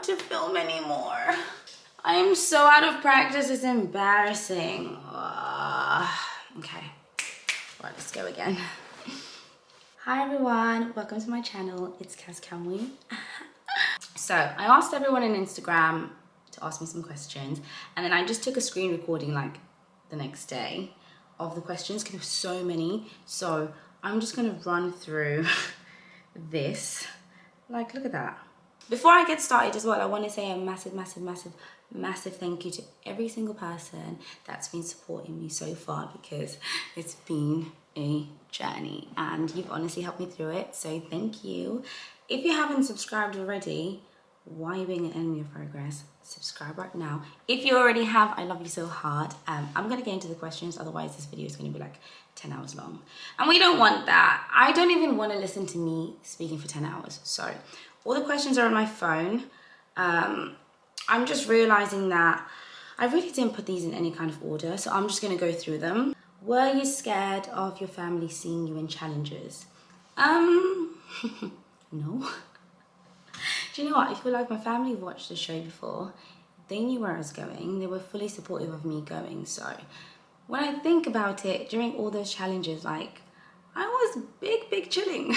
to film anymore. I am so out of practice, it's embarrassing. Okay, right, let's go again. Hi everyone, welcome to my channel. It's Kaz Kamwi. So I asked everyone on Instagram to ask me some questions, and then I just took a screen recording like the next day of the questions because there were so many. So I'm just gonna run through this. Like, look at that. Before I get started as well, I want to say a massive thank you to every single person that's been supporting me so far, because it's been a journey and you've honestly helped me through it, so thank you. If you haven't subscribed already, why are you being an enemy of progress? Subscribe right now. If you already have, I love you so hard. I'm gonna get into the questions, otherwise this video is gonna be like 10 hours long, and we don't want that. I don't even want to listen to me speaking for 10 hours. So all the questions are on my phone. I'm just realizing that I really didn't put these in any kind of order, so I'm just gonna go through them. Were you scared of your family seeing you in challenges? No. Do you know what? I feel like my family watched the show before. They knew where I was going. They were fully supportive of me going. So when I think about it, during all those challenges, like, I was big chilling.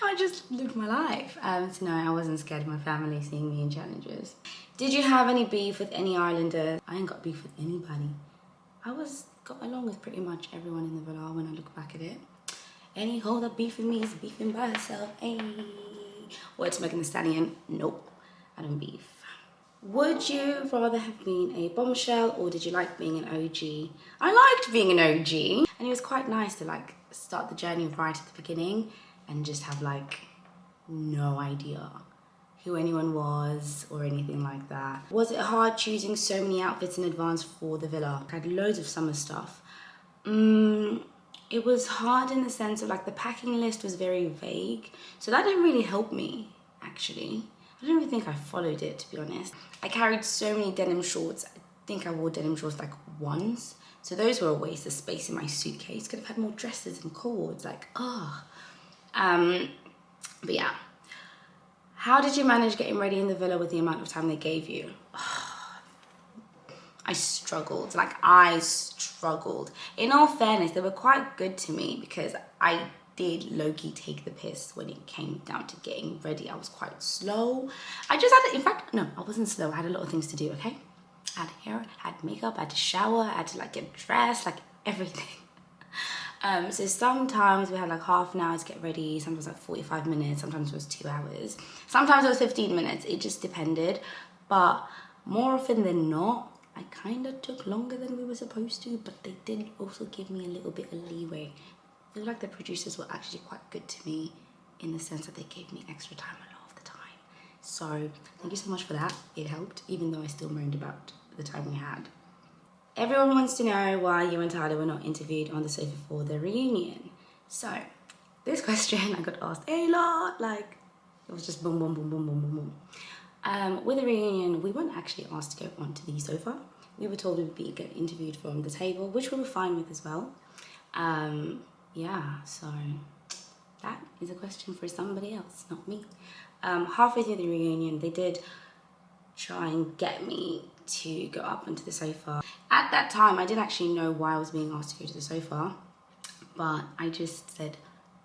I just lived my life. So no, I wasn't scared of my family seeing me in challenges. Did you have any beef with any islanders? I ain't got beef with anybody. Got along with pretty much everyone in the villa when I look back at it. Any hoe that beef with me is beefing by herself. Hey. Word to Megan Thee Stallion. Nope, I don't beef. Would you rather have been a bombshell, or did you like being an OG? I liked being an OG. And it was quite nice to like start the journey right at the beginning and just have like no idea who anyone was or anything like that. Was it hard choosing so many outfits in advance for the villa? I had loads of summer stuff. It was hard in the sense of like the packing list was very vague, so that didn't really help me actually. I don't even think I followed it, to be honest. I carried so many denim shorts. I think I wore denim shorts like once, so those were a waste of space in my suitcase. Could have had more dresses and cords, like, oh. But yeah. How did you manage getting ready in the villa with the amount of time they gave you? I struggled. In all fairness, they were quite good to me because I did low-key take the piss when it came down to getting ready. I was quite slow. I just had to, in fact, no, I wasn't slow. I had a lot of things to do, okay? I had hair, I had makeup, I had to shower, I had to like get dressed, like everything. So sometimes we had like half an hour to get ready, sometimes like 45 minutes, sometimes it was 2 hours, sometimes it was 15 minutes, it just depended. But more often than not, I kind of took longer than we were supposed to, but they did also give me a little bit of leeway. I feel like the producers were actually quite good to me in the sense that they gave me extra time a lot of the time. So thank you so much for that, it helped, even though I still moaned about the time we had. Everyone wants to know why you and Tyler were not interviewed on the sofa for the reunion. So this question I got asked a lot, like it was just boom. With the reunion, we weren't actually asked to go onto the sofa. We were told we'd be getting interviewed from the table, which we were fine with as well. Yeah, so that is a question for somebody else, not me. Halfway through the reunion, they did try and get me to go up onto the sofa. At that time, I didn't actually know why I was being asked to go to the sofa, but I just said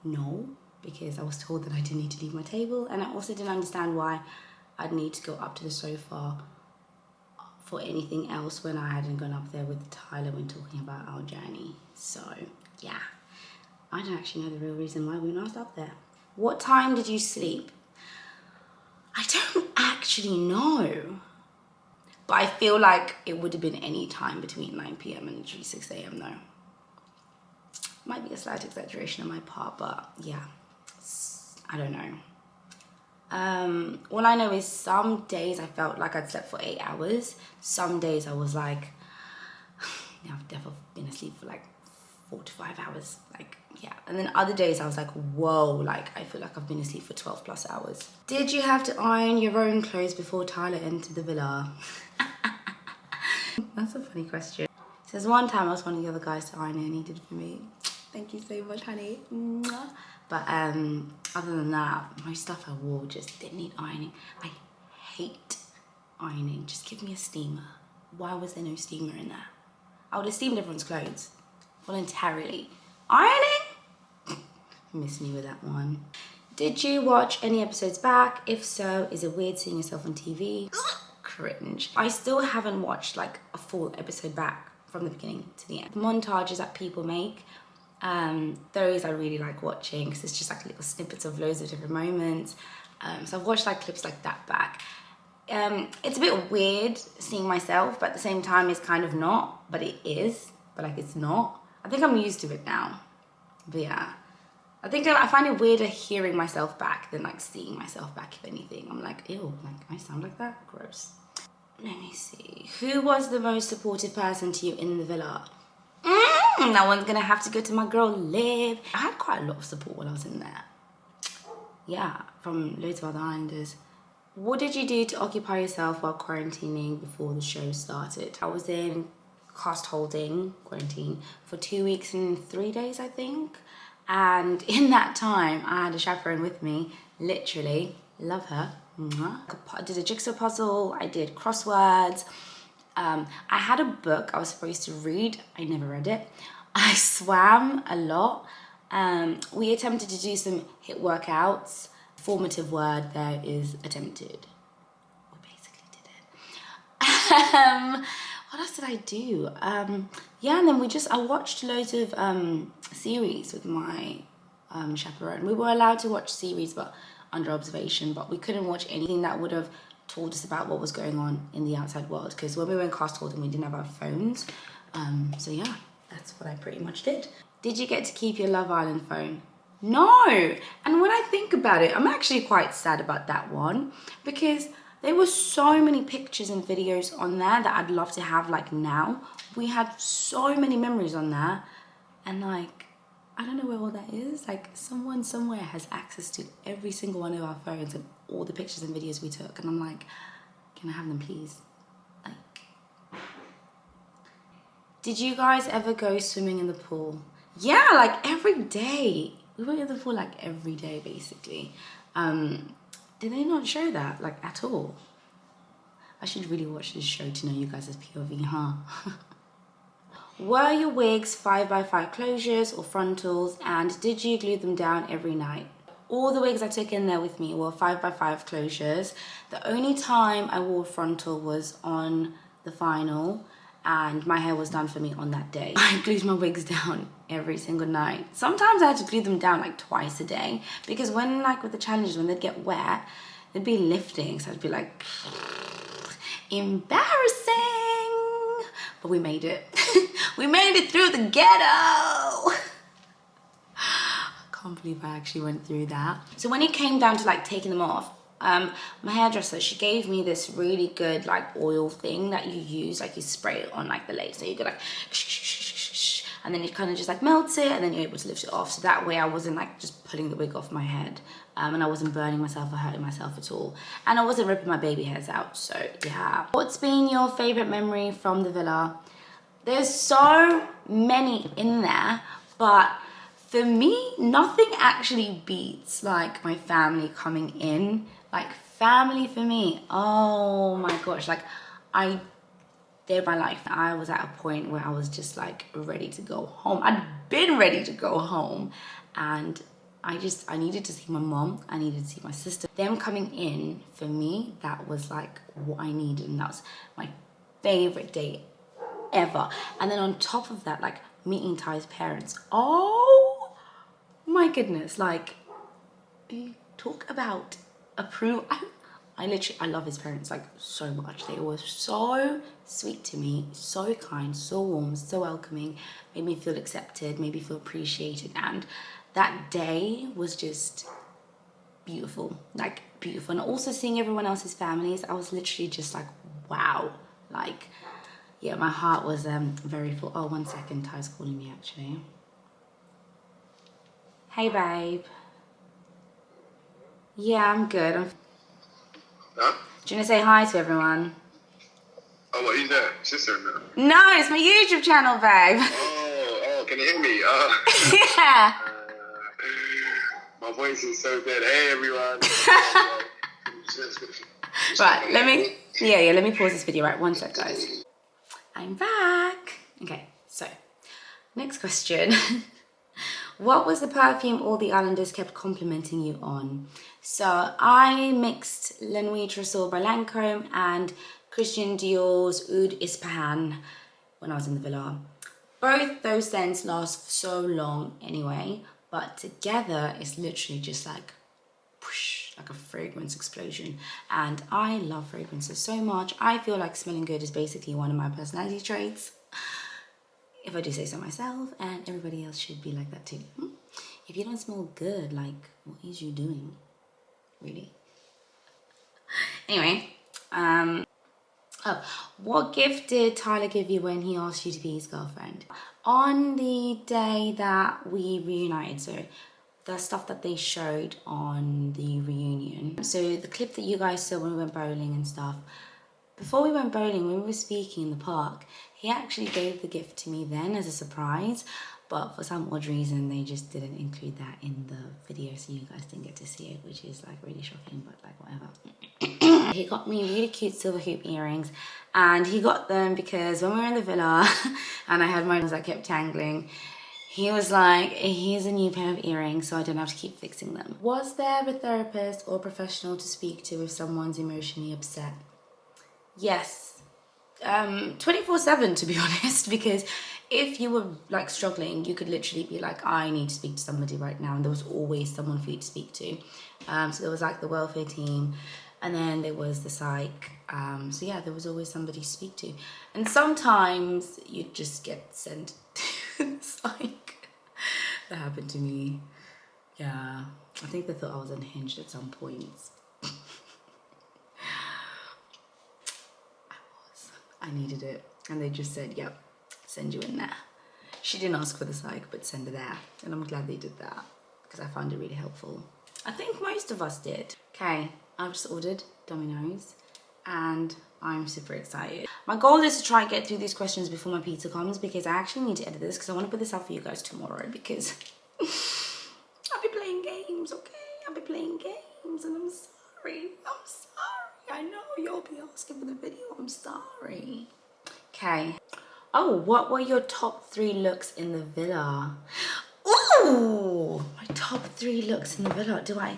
no, because I was told that I didn't need to leave my table, and I also didn't understand why I'd need to go up to the sofa for anything else when I hadn't gone up there with Tyler when talking about our journey. So yeah, I don't actually know the real reason why we were not up there. What time did you sleep? I don't actually know, but I feel like it would have been any time between 9 p.m. and literally 6 a.m. though. Might be a slight exaggeration on my part, but yeah, I don't know. All I know is some days I felt like I'd slept for 8 hours. Some days I was like, I've definitely been asleep for like 4 to 5 hours, like, yeah. And then other days I was like, whoa, like I feel like I've been asleep for 12 plus hours. Did you have to iron your own clothes before Tyler entered the villa? That's a funny question. It says one time I was one of the other guys to iron it and he did it for me. Thank you so much, honey. But other than that, my stuff I wore just didn't need ironing. I hate ironing. Just give me a steamer. Why was there no steamer in there? I would have steamed everyone's clothes voluntarily. Ironing? Miss me with that one. Did you watch any episodes back? If so, is it weird seeing yourself on TV? Cringe. I still haven't watched like a full episode back from the beginning to the end. Montages that people make, those I really like watching because it's just like little snippets of loads of different moments. So I've watched like clips like that back. It's a bit weird seeing myself, but at the same time it's kind of not, but it is, but like it's not. I think I'm used to it now, but yeah. I think I find it weirder hearing myself back than like seeing myself back, if anything. I'm like, ew, like I sound like that? Gross. Let me see. Who was the most supportive person to you in the villa? That one's gonna have to go to my girl Liv. I had quite a lot of support while I was in there. Yeah, from loads of other islanders. What did you do to occupy yourself while quarantining before the show started? I was in cast holding quarantine for 2 weeks and 3 days, I think. And in that time, I had a chaperone with me, literally. Love her. I did a jigsaw puzzle, I did crosswords. I had a book I was supposed to read. I never read it. I swam a lot. We attempted to do some HIIT workouts. Formative word there is attempted. We basically did it. What else did I do? Yeah, and then I watched loads of series with my chaperone. We were allowed to watch series, but under observation, but we couldn't watch anything that would have told us about what was going on in the outside world, because when we were in cast holding, we didn't have our phones. So yeah, that's what I pretty much did. Did you get to keep your Love Island phone? No! And when I think about it, I'm actually quite sad about that one, because there were so many pictures and videos on there that I'd love to have like now. We had so many memories on there, and like, I don't know where all that is. Like, someone somewhere has access to every single one of our phones and all the pictures and videos we took, and I'm like, can I have them please? Like, did you guys ever go swimming in the pool? Yeah, like every day. We went in the pool like every day, basically. Did they not show that, like, at all? I should really watch this show to know you guys' POV, huh? Were your wigs 5x5 closures or frontals, and did you glue them down every night? All the wigs I took in there with me were 5x5 closures. The only time I wore frontal was on the final, and my hair was done for me on that day. I glued my wigs down every single night. Sometimes I had to glue them down like twice a day, because when, like with the challenges, when they'd get wet, they'd be lifting, so I'd be like, embarrassing. But we made it. We made it through the ghetto. I can't believe I actually went through that. So when it came down to like taking them off, my hairdresser, she gave me this really good like oil thing that you use, like you spray it on like the lace. So you go like, and then it kind of just like melts it, and then you're able to lift it off. So that way I wasn't like just pulling the wig off my head, and I wasn't burning myself or hurting myself at all. And I wasn't ripping my baby hairs out, so yeah. What's been your favorite memory from the villa? There's so many in there, but for me, nothing actually beats like my family coming in. Like family for me, oh my gosh, like my life. I was at a point where I was just like ready to go home. I'd been ready to go home, and I needed to see my mom, I needed to see my sister. Them coming in, for me, that was like what I needed, and that was my favorite day ever. And then on top of that, like meeting Ty's parents, oh my goodness, like you talk about approval. I love his parents like so much. They were so sweet to me, so kind, so warm, so welcoming, made me feel accepted, made me feel appreciated. And that day was just beautiful, like beautiful. And also seeing everyone else's families, I was literally just like, wow. Like, yeah, my heart was very full. Oh, 1 second, Ty's calling me actually. Hey babe. Yeah, I'm good. Huh? Do you want to say hi to everyone? Oh, what, who's that? Sister? No, it's my YouTube channel, babe. Oh, can you hear me? Yeah. My voice is so dead. Hey, everyone. Right, let me pause this video. Right, one sec, guys. I'm back. Okay, so next question. What was the perfume all the islanders kept complimenting you on? So I mixed La Nuit Tresor by Lancome and Christian Dior's Oud Ispahan when I was in the villa. Both those scents last so long anyway, but together it's literally just like whoosh, like a fragrance explosion. And I love fragrances so much. I feel like smelling good is basically one of my personality traits, if I do say so myself, and everybody else should be like that too. If you don't smell good, like, what is you doing? Really? Anyway, what gift did Tyler give you when he asked you to be his girlfriend? On the day that we reunited, so the stuff that they showed on the reunion. So the clip that you guys saw when we went bowling and stuff, before we went bowling, when we were speaking in the park, he actually gave the gift to me then as a surprise, but for some odd reason they just didn't include that in the video, so you guys didn't get to see it, which is like really shocking, but like whatever. He got me really cute silver hoop earrings, and he got them because when we were in the villa and I had mine that kept tangling, he was like, here's a new pair of earrings so I don't have to keep fixing them. Was there a therapist or professional to speak to if someone's emotionally upset? Yes, 24/7 to be honest, because if you were like struggling, you could literally be like, I need to speak to somebody right now, and there was always someone for you to speak to. So there was like the welfare team, and then there was the psych. So yeah, there was always somebody to speak to, and sometimes you'd just get sent to the psych. That happened to me. Yeah, I think they thought I was unhinged at some points. I needed it, and they just said, yep, send you in there. She didn't ask for the psych, but send her there, and I'm glad they did that because I found it really helpful. I think most of us did. Okay, I've just ordered Domino's and I'm super excited. My goal is to try and get through these questions before my pizza comes, because I actually need to edit this because I want to put this out for you guys tomorrow, because I'll be playing games, okay? I'll be playing games, and I'm sorry. I'm sorry. I know you'll be asking for the video. I'm sorry. Okay. Oh, what were your top 3 looks in the villa? Ooh, my top 3 looks in the villa. Do I?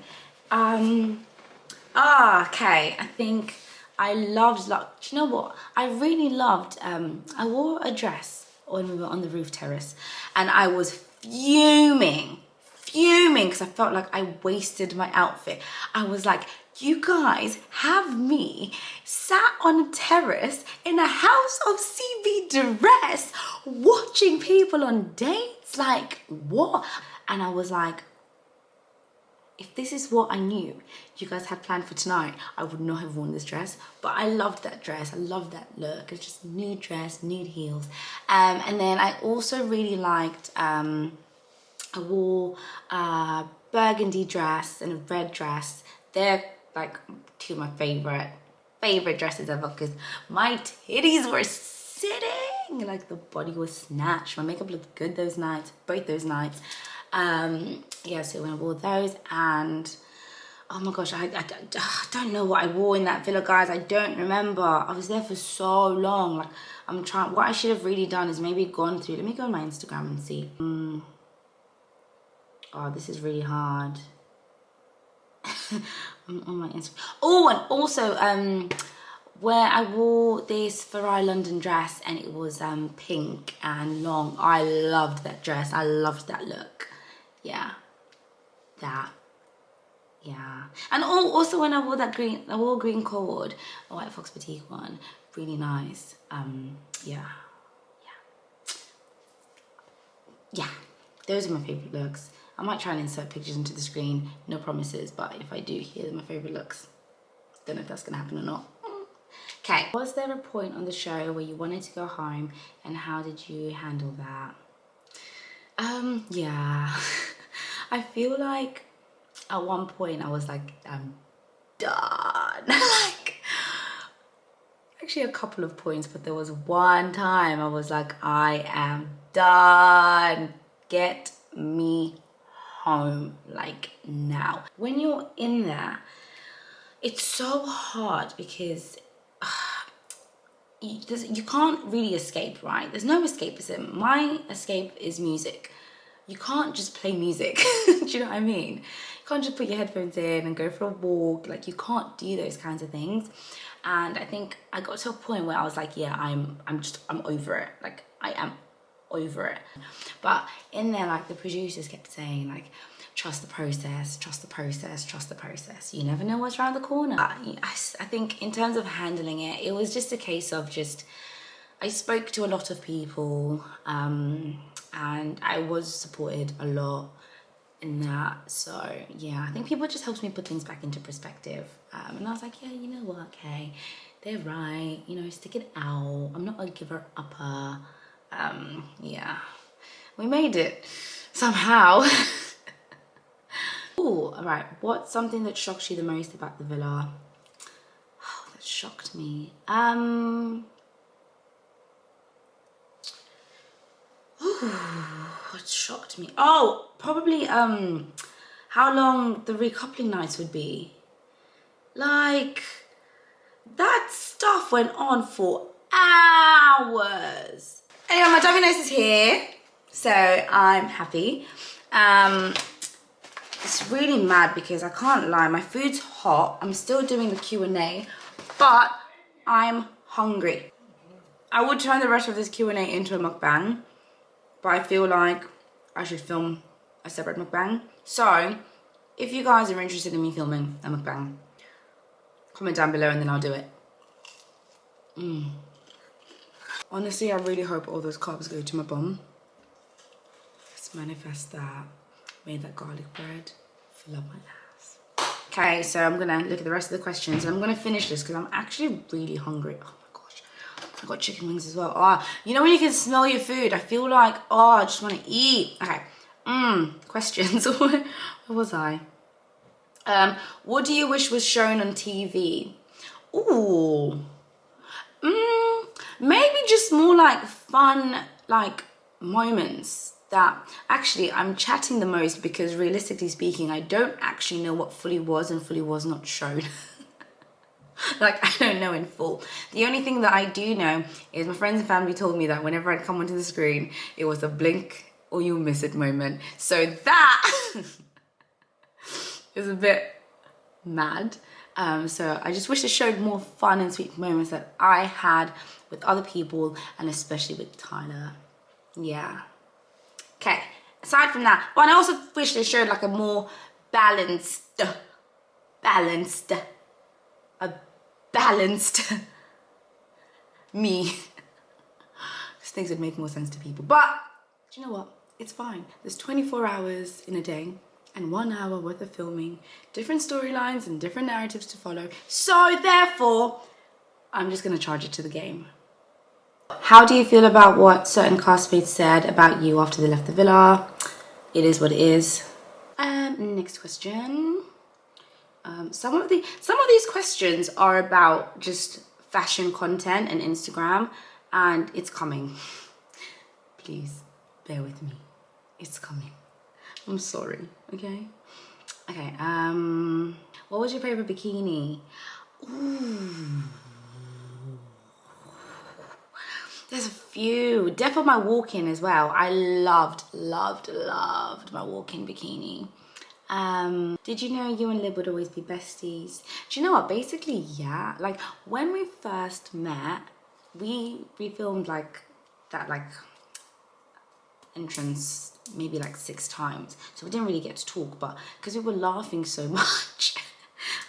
Okay. I think I loved, do you know what? I really loved, I wore a dress when we were on the roof terrace, and I was fuming because I felt like I wasted my outfit. I was like, you guys have me sat on a terrace in a house of CB dress watching people on dates, like what? And I was like, if this is what I knew you guys had planned for tonight, I would not have worn this dress. But I loved that dress. I loved that look. It's just nude dress, nude heels. And then I also really liked, I wore a burgundy dress and a red dress. They're like 2 of my favorite dresses ever, because my titties were sitting, like the body was snatched. My makeup looked good those nights, both those nights. Yeah, so when I wore those, and oh my gosh, I don't know what I wore in that villa, guys. I don't remember. I was there for so long. Like, I'm trying, what I should have really done is maybe gone through, let me go on my Instagram and see. Oh, this is really hard. On my Instagram. Oh, and also, where I wore this Farai London dress, and it was pink and long. I loved that dress. I loved that look. Yeah, that. Yeah, and also when I wore that green, I wore green cord, a White Fox Boutique one. Really nice. Yeah. Those are my favorite looks. I might try and insert pictures into the screen, no promises, but if I do, here are my favorite looks. Don't know if that's gonna happen or not. Okay, was there a point on the show where you wanted to go home, and how did you handle that? Yeah. I feel like at one point I was like, I'm done. Like, actually a couple of points, but there was one time I was like, I am done. Get me home, like now. When you're in there, it's so hard because you can't really escape, right? There's no escapism. My escape is music. You can't just play music. Do you know what I mean? You can't just put your headphones in and go for a walk. Like, you can't do those kinds of things. And I think I got to a point where I was like, yeah, I'm over it. Like, I am over it. But in there, like, the producers kept saying, like, trust the process, trust the process, trust the process. You never know what's around the corner. I think in terms of handling it, it was just a case of I spoke to a lot of people, and I was supported a lot in that. So yeah, I think people just helped me put things back into perspective. And I was like, yeah, you know what, okay, they're right, you know, stick it out. I'm not a giver upper. Yeah, we made it somehow. Ooh, all right, what's something that shocked you the most about the villa? Oh, that shocked me. What shocked me? Oh, probably how long the recoupling nights would be. Like, that stuff went on for hours. Anyway, my Domino's is here, so I'm happy. It's really mad because I can't lie, my food's hot. I'm still doing the Q&A, but I'm hungry. I would turn the rest of this Q&A into a mukbang, but I feel like I should film a separate mukbang. So, if you guys are interested in me filming a mukbang, comment down below and then I'll do it. Honestly, I really hope all those carbs go to my bum. Let's manifest that. Made that garlic bread fill up my ass. Okay, so I'm gonna look at the rest of the questions and I'm gonna finish this because I'm actually really hungry. Oh my gosh, I got chicken wings as well. Oh, you know when you can smell your food, I feel like, oh, I just want to eat. Okay, questions. Where was I? What do you wish was shown on TV? Ooh, maybe just more like fun, like moments that actually I'm chatting the most because realistically speaking, I don't actually know what fully was and fully was not shown. Like, I don't know in full. The only thing that I do know is my friends and family told me that whenever I'd come onto the screen, it was a blink or you'll miss it moment. So that is a bit mad. So I just wish it showed more fun and sweet moments that I had with other people and especially with Tyler. Yeah. Okay. Aside from that, well, I also wish they showed like a more balanced me. Because things would make more sense to people. But do you know what? It's fine. There's 24 hours in a day and 1 hour worth of filming, different storylines and different narratives to follow. So therefore, I'm just gonna charge it to the game. How do you feel about what certain castmates said about you after they left the villa? It is what it is. Next question. Some of these questions are about just fashion content and Instagram, and it's coming. Please bear with me. It's coming. I'm sorry. Okay. Okay. What was your favorite bikini? Ooh. There's a few. Definitely my walk-in as well. I loved my walk-in bikini. Did you know you and Lib would always be besties? Do you know what? Basically, yeah. Like, when we first met, we filmed like that, like, entrance maybe like 6 times. So we didn't really get to talk, but because we were laughing so much,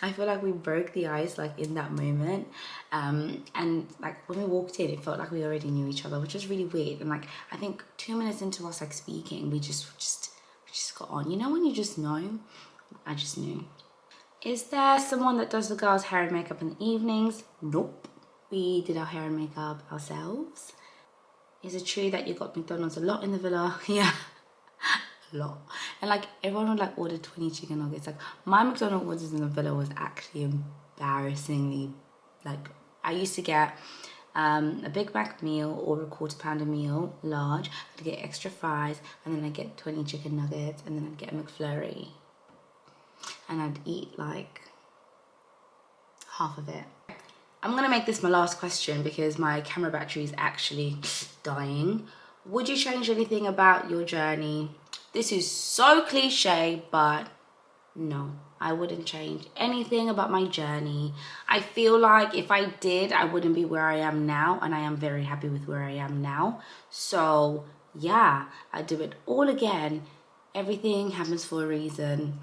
I feel like we broke the ice like in that moment. And like when we walked in, it felt like we already knew each other, which was really weird. And like, I think 2 minutes into us like speaking, we just got on. You know when you just know? I just knew. Is there someone that does the girls' hair and makeup in the evenings? Nope. We did our hair and makeup ourselves. Is it true that you got McDonald's a lot in the villa? Yeah, a lot. And like everyone would like order 20 chicken nuggets. Like my McDonald's orders in the villa was actually embarrassingly, like I used to get a Big Mac meal or a £1/4 pounder meal, large. I'd get extra fries and then I'd get 20 chicken nuggets and then I'd get a McFlurry. And I'd eat like half of it. I'm gonna make this my last question because my camera battery is actually dying. Would you change anything about your journey? This is so cliche, but no, I wouldn't change anything about my journey. I feel like if I did, I wouldn't be where I am now, and I am very happy with where I am now. So yeah, I'd do it all again. Everything happens for a reason.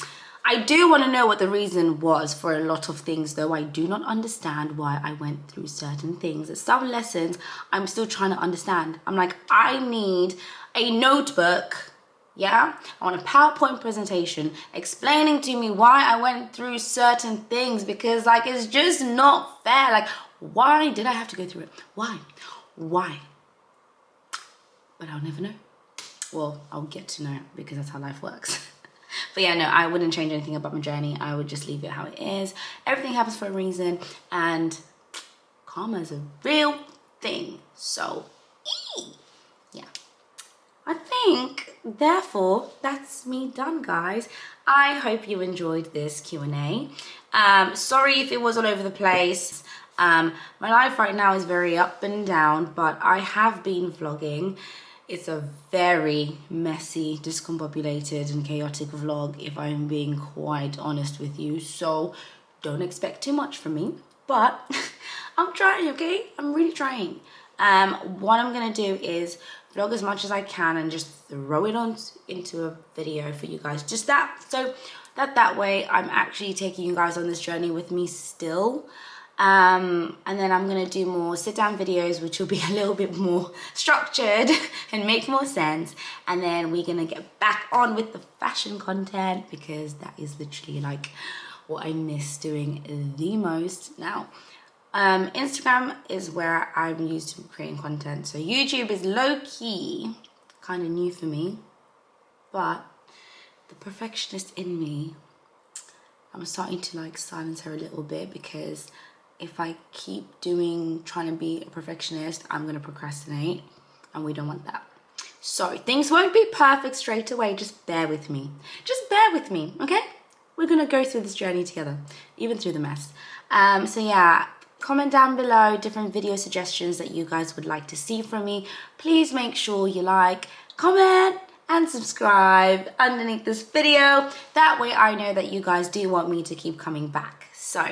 I do want to know what the reason was for a lot of things, though. I do not understand why I went through certain things. Some lessons I'm still trying to understand. I'm like, I need a notebook. Yeah, I want a PowerPoint presentation explaining to me why I went through certain things, because like it's just not fair. Like, why did I have to go through it? Why? But I'll never know. Well, I'll get to know because that's how life works. But yeah, no, I wouldn't change anything about my journey. I would just leave it how it is. Everything happens for a reason, and karma is a real thing. So yeah, I think therefore that's me done, guys. I hope you enjoyed this Q&A. Sorry if it was all over the place. My life right now is very up and down, but I have been vlogging. It's a very messy, discombobulated and chaotic vlog, if I'm being quite honest with you. So don't expect too much from me, but I'm trying, okay? I'm really trying. What I'm gonna do is vlog as much as I can and just throw it on into a video for you guys. Just that, so that way I'm actually taking you guys on this journey with me still. And then I'm gonna do more sit-down videos, which will be a little bit more structured and make more sense. And then we're gonna get back on with the fashion content, because that is literally like what I miss doing the most now. Instagram is where I'm used to creating content. So YouTube is low-key kind of new for me, but the perfectionist in me, I'm starting to like silence her a little bit, because if I keep trying to be a perfectionist, I'm gonna procrastinate, and we don't want that. So things won't be perfect straight away. Just bear with me. Just bear with me, okay? We're gonna go through this journey together, even through the mess. So yeah, comment down below different video suggestions that you guys would like to see from me. Please make sure you like, comment, and subscribe underneath this video. That way I know that you guys do want me to keep coming back. So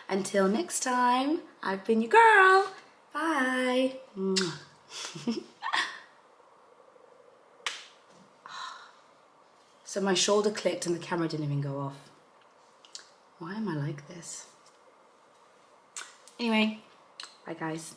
until next time, I've been your girl. Bye. So my shoulder clicked and the camera didn't even go off. Why am I like this? Anyway, bye guys.